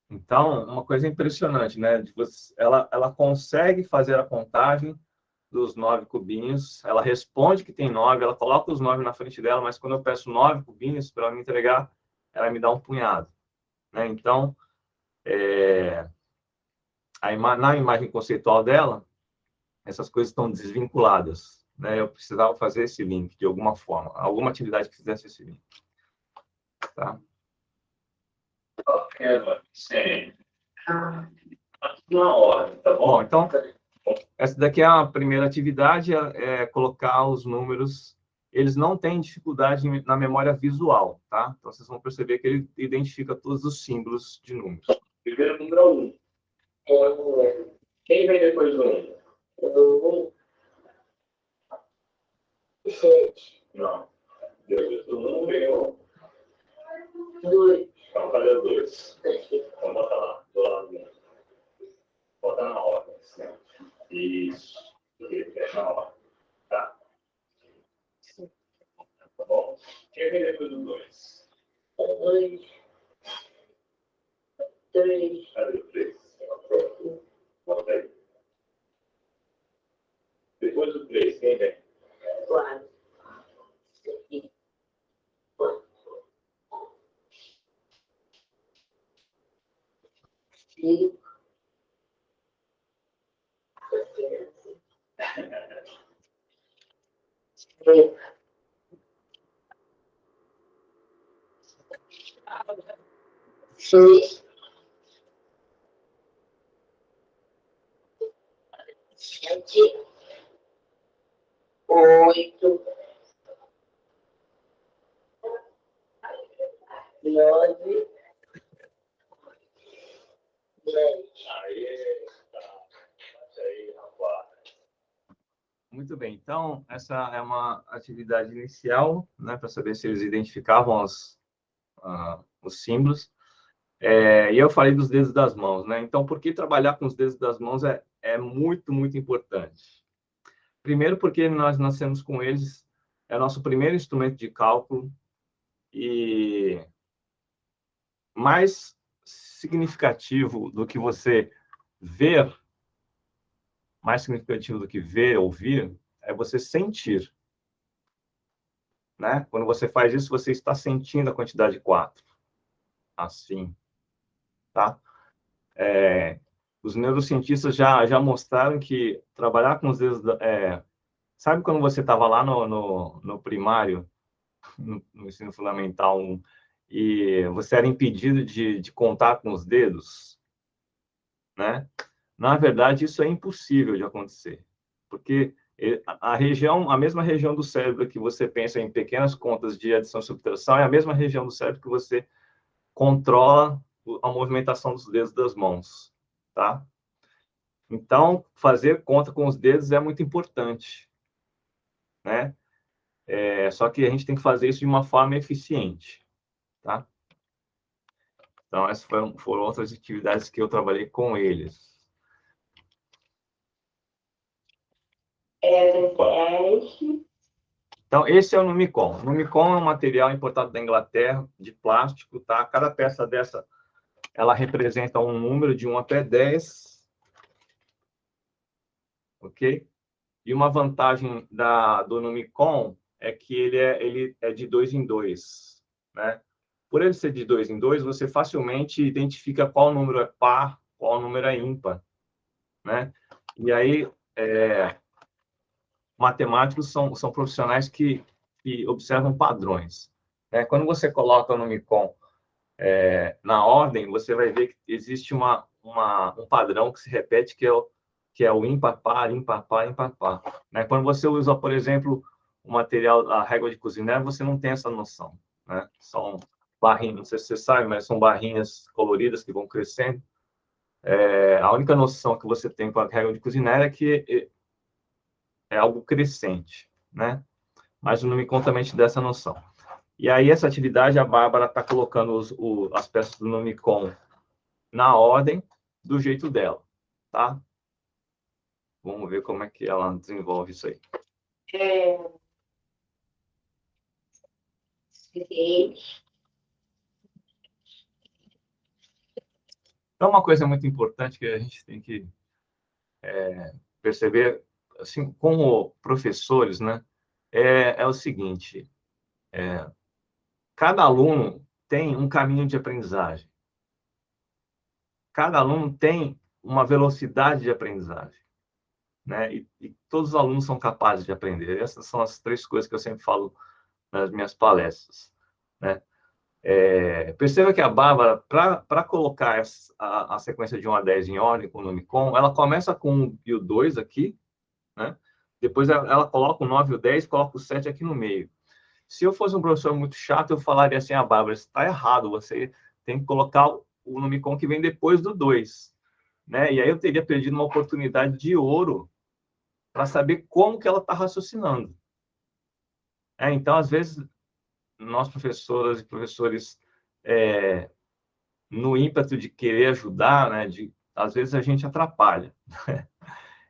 Então, uma coisa impressionante, né? Ela consegue fazer a contagem dos 9 cubinhos, ela responde que tem 9, ela coloca os 9 na frente dela, mas quando eu peço 9 cubinhos para ela me entregar, ela me dá um punhado, né? Então, na imagem conceitual dela, essas coisas estão desvinculadas, né? Eu precisava fazer esse link de alguma forma, alguma atividade que fizesse esse link, tá? Sim. Na ordem, tá bom? Então, essa daqui é a primeira atividade, é colocar os números. Eles não têm dificuldade na memória visual, tá? Então, vocês vão perceber que ele identifica todos os símbolos de números. Primeiro, número 1. Quem vem depois do 1? O 7. Não. Depois do 1 vem o 2. Então, cadê o 2? Vamos botar lá, do lado. Bota na ordem. Isso. Na ordem. Tá? Tá bom? Quem vem depois do 2? 2. 3. Cadê o 3? Bota aí. Depois do 3, quem vem? 4. 5. 3. 6. 7. 8. 9. 10. Aí, tá. Aí, rapaz. Muito bem, então, essa é uma atividade inicial, né, para saber se eles identificavam os símbolos. E eu falei dos dedos das mãos, né? Então, por que trabalhar com os dedos das mãos é muito, muito importante? Primeiro, porque nós nascemos com eles, é nosso primeiro instrumento de cálculo, e mais significativo do que você ver, mais significativo do que ver, ouvir, é você sentir. Né? Quando você faz isso, você está sentindo a quantidade 4. Assim. Tá? Os neurocientistas já mostraram que trabalhar com os dedos... sabe quando você estava lá no primário, no ensino fundamental 1, e você era impedido de contar com os dedos? Né? Na verdade, isso é impossível de acontecer, porque a mesma região do cérebro que você pensa em pequenas contas de adição e subtração é a mesma região do cérebro que você controla a movimentação dos dedos das mãos, tá? Então, fazer conta com os dedos é muito importante, né? Só que a gente tem que fazer isso de uma forma eficiente, tá? Então, essas foram outras atividades que eu trabalhei com eles. Então, esse é o Numicon. O Numicon é um material importado da Inglaterra, de plástico, tá? Cada peça dessa, ela representa um número de 1 até 10, ok? E uma vantagem do Numicon é que ele é de 2 em 2, né? Por ele ser de 2 em 2, você facilmente identifica qual número é par, qual número é ímpar, né? E aí, matemáticos são profissionais que observam padrões, né? Quando você coloca o Numicon na ordem, você vai ver que existe um padrão que se repete, que é o ímpar, par, ímpar, par, ímpar, par. Né? Quando você usa, por exemplo, o material, a régua de cozinhar, você não tem essa noção. Né? São barrinhas, não sei se você sabe, mas são barrinhas coloridas que vão crescendo. A única noção que você tem com a régua de cozinhar é que é algo crescente, né? Mas o Numicon também te dá essa noção. E aí, essa atividade, a Bárbara está colocando as peças do Numicon na ordem, do jeito dela, tá? Vamos ver como é que ela desenvolve isso aí. Então, uma coisa muito importante que a gente tem que perceber, assim, como professores, né, é o seguinte: cada aluno tem um caminho de aprendizagem. Cada aluno tem uma velocidade de aprendizagem, né? E todos os alunos são capazes de aprender. Essas são as 3 coisas que eu sempre falo nas minhas palestras, né? Perceba que a Bárbara, para colocar a sequência de 1 a 10 em ordem com o Numicon, ela começa com o 1 e o 2 aqui, né? Depois ela coloca o 9 e o 10, coloca o 7 aqui no meio. Se eu fosse um professor muito chato, eu falaria assim, Bárbara, isso está errado, você tem que colocar o Numicon que vem depois do 2. Né? E aí eu teria perdido uma oportunidade de ouro para saber como que ela está raciocinando. Então, às vezes, nós professoras e professores, no ímpeto de querer ajudar, né, às vezes a gente atrapalha.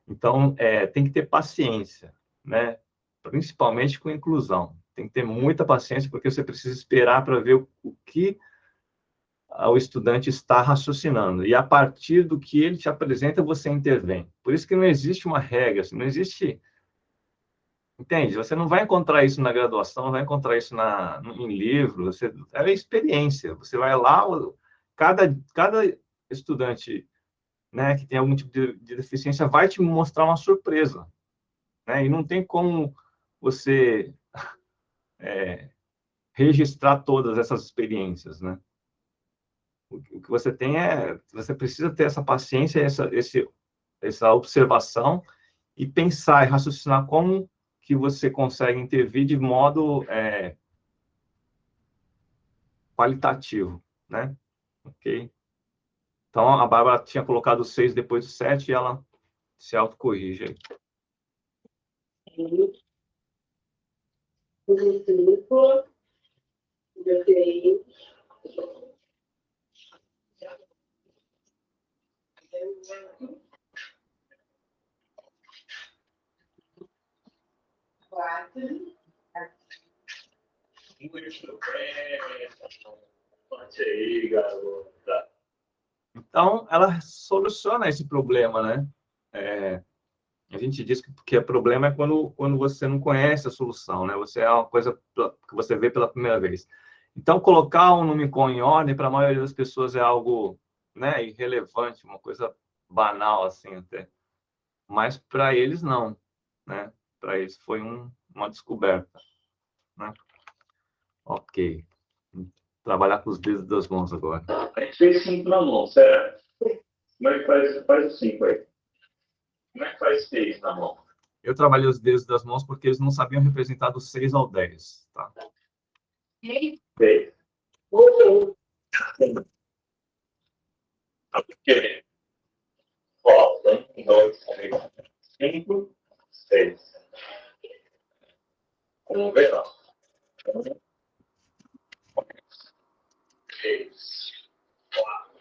Então, tem que ter paciência, né? Principalmente com inclusão. Tem que ter muita paciência, porque você precisa esperar para ver o que o estudante está raciocinando. E a partir do que ele te apresenta, você intervém. Por isso que não existe uma regra, não existe... Entende? Você não vai encontrar isso na graduação, não vai encontrar isso em livro, é experiência. Você vai lá, cada estudante, né, que tem algum tipo de deficiência vai te mostrar uma surpresa. Né? E não tem como você registrar todas essas experiências, né? O que você tem você precisa ter essa paciência, essa observação e pensar e raciocinar como que você consegue intervir de modo qualitativo, né? Ok? Então, a Bárbara tinha colocado o 6 depois do 7 e ela se autocorrige aí. Então, ela soluciona esse problema, né? A gente diz que o problema é quando você não conhece a solução, né? Você é uma coisa que você vê pela primeira vez. Então, colocar um Numicon em ordem, para a maioria das pessoas, é algo, né, irrelevante, uma coisa banal, assim, até. Mas, para eles, não. Né? Para eles, foi uma descoberta. Né? Ok. Trabalhar com os dedos das mãos agora. A gente fez 5 na mão, certo? Como é que faz o 5 aí? Como é que faz 6 na mão? Eu trabalhei os dedos das mãos porque eles não sabiam representar do 6 ao 10. Tá? 6. Por quê? Ó, 1, 2, 3, 5, 6. Vamos ver, ó. 3, 4,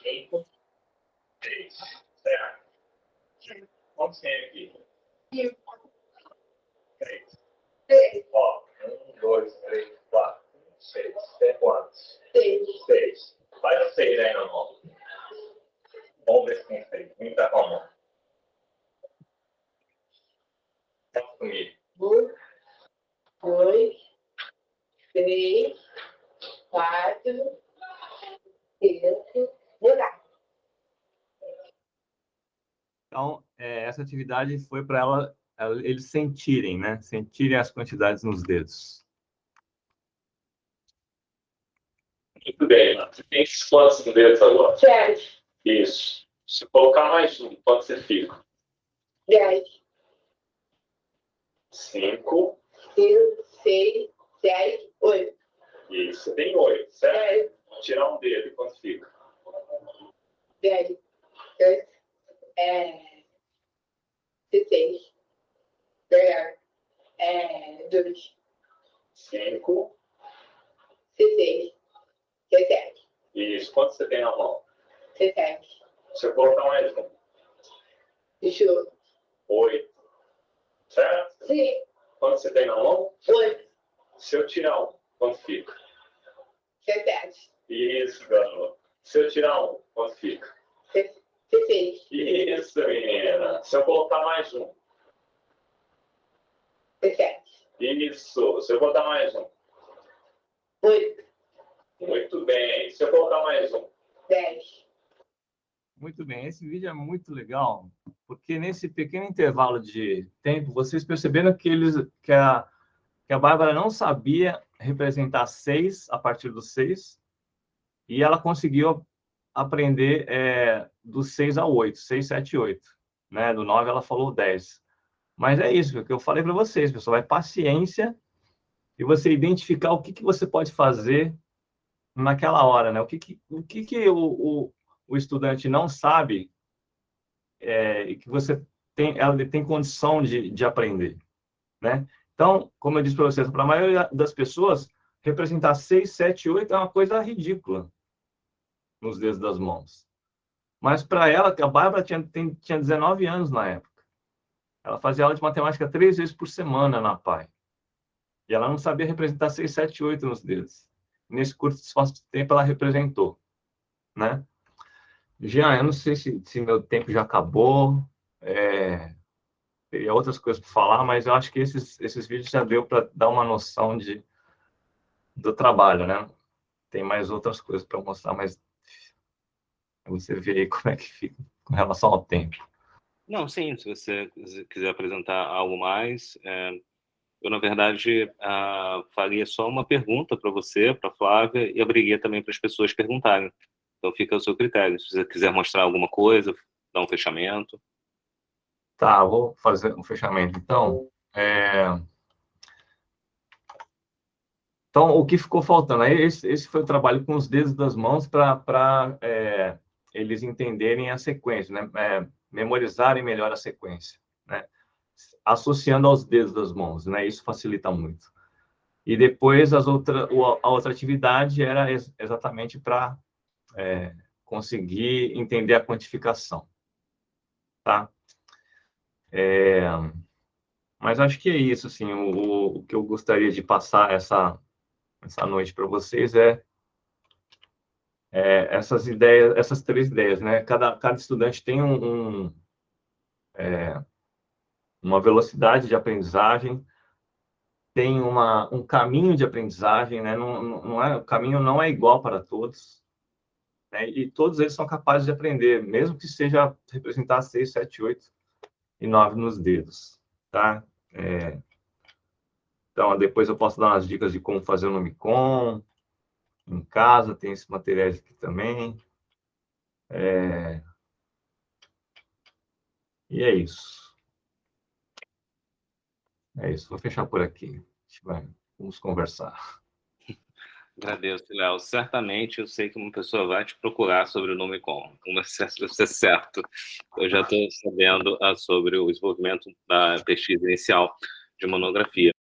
5, 6. Certo? Quantos tem aqui? 3. Ó, 1, 2, 3, 4, 6. Tem quantos? 6. Faz o 6 aí na mão. Vamos ver se tem 6. Quem tá com a mão? Faz comigo. 1, 2, 3, 4, 5, jogar. Então, essa atividade foi para eles sentirem, né? Sentirem as quantidades nos dedos. Muito bem, você tem quantos dedos agora? 7, Isso. Se colocar mais um, quanto você fica? 10, 5. 5, 6, 7, 8. Isso, você tem 8, certo? 10, Tirar um dedo, quanto fica? 10, 16, 2, 5. 16, 17, Isso, quanto você tem na mão? 17, Se eu colocar mais um, 18, 8. Certo? sim, Quanto você tem na mão? 8, Se eu tirar um, quanto fica? 17, Isso, garoto. Se eu tirar um, quanto fica? 16, Isso, menina. Se eu colocar mais um. 17, Isso. Se eu botar mais um. 8, Muito bem. Se eu colocar mais um. 10. Muito bem, esse vídeo é muito legal, porque nesse pequeno intervalo de tempo, vocês perceberam que a Bárbara não sabia representar 6 a partir do 6, e ela conseguiu aprender do 6 ao 8, 6, 7 e 8. Né? Do 9 ela falou 10. Mas é isso que eu falei para vocês, pessoal, é paciência e você identificar o que você pode fazer naquela hora, né? O que o estudante não sabe e que ela tem condição de aprender, né? Então, como eu disse para vocês, para a maioria das pessoas, representar 6, 7, 8 é uma coisa ridícula nos dedos das mãos. Mas para ela, a Bárbara tinha 19 anos na época. Ela fazia aula de matemática 3 vezes por semana na PAI. E ela não sabia representar 6, 7, 8 nos dedos. Nesse curto espaço de tempo, ela representou, né? Jean, eu não sei se meu tempo já acabou, teria outras coisas para falar, mas eu acho que esses vídeos já deu para dar uma noção do trabalho, né? Tem mais outras coisas para mostrar, mas você vê aí como é que fica com relação ao tempo. Não, sim, se você quiser apresentar algo mais, eu, na verdade, faria só uma pergunta para você, para a Flávia, e abriria também para as pessoas perguntarem. Então, fica ao seu critério. Se você quiser mostrar alguma coisa, dar um fechamento. Tá, vou fazer um fechamento. Então, o que ficou faltando? Esse foi o trabalho com os dedos das mãos para eles entenderem a sequência, né? Memorizarem melhor a sequência, né? Associando aos dedos das mãos, né? Isso facilita muito. E depois a outra atividade era exatamente para conseguir entender a quantificação, tá? Mas acho que é isso, assim, o que eu gostaria de passar essa noite para vocês essas ideias, essas 3 ideias, né? Cada estudante tem uma velocidade de aprendizagem, tem um caminho de aprendizagem, né? O caminho não é igual para todos, né? E todos eles são capazes de aprender, mesmo que seja representar 6, 7, 8 e 9 nos dedos, tá? Então, depois eu posso dar umas dicas de como fazer o Nomicon. Em casa tem esses materiais aqui também. E é isso. Vou fechar por aqui. Vamos conversar. Agradeço, Léo. Certamente eu sei que uma pessoa vai te procurar sobre o Nomicon. Isso é certo. Eu já estou sabendo sobre o desenvolvimento da pesquisa inicial de monografia.